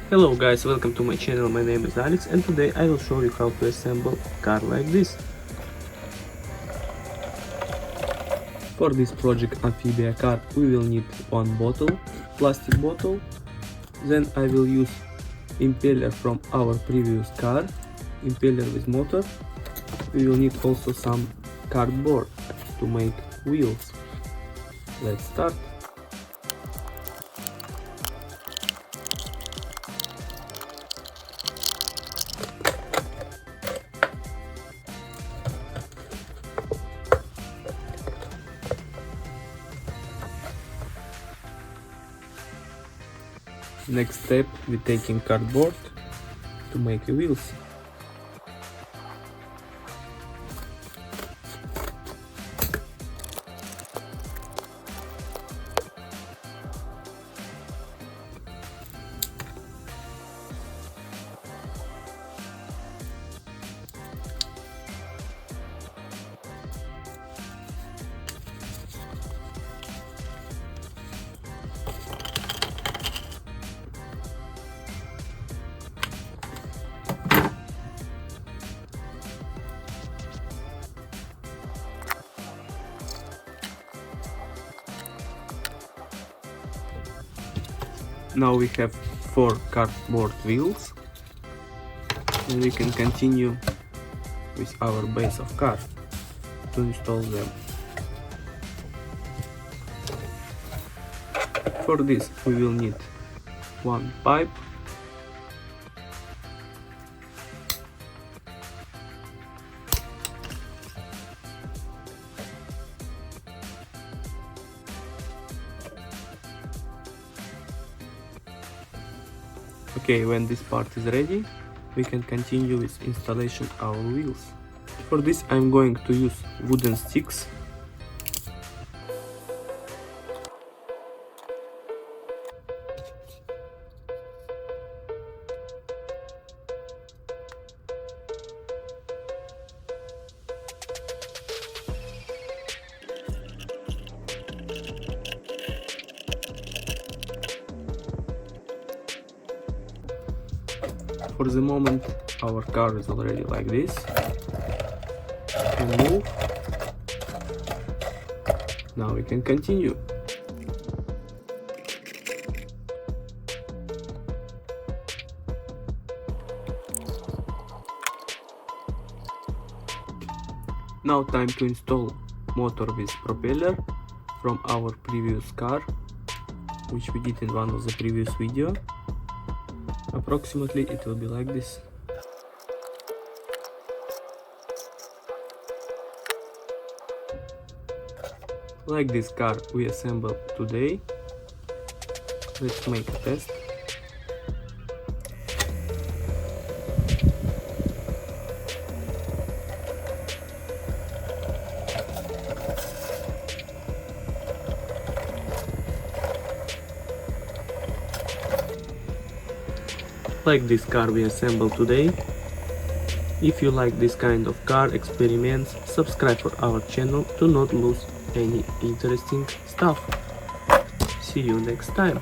Hello guys, welcome to my channel. My name is Alex and today I will show you how to assemble car like this. For this project Amphibious CAR we will need one bottle, plastic bottle. Then I will use impeller from our previous car, impeller with motor. We will need also some cardboard to make wheels. Let's start. Next step, we taking cardboard to make wheels. Now we have 4 cardboard wheels and we can continue with our base of car to install them. For this we will need one pipe, Okay, when this part is ready, we can continue with installation our wheels. For this I'm going to use wooden sticks. For the moment our car is already like this. And move. Now we can continue. Now time to install motor with propeller from our previous car, which we did in one of the previous video. Approximately it will be like this. Like this car we assembled today. Let's make a test. Like this car we assembled today. If you like this kind of car experiments, subscribe for our channel to not lose any interesting stuff. See you next time.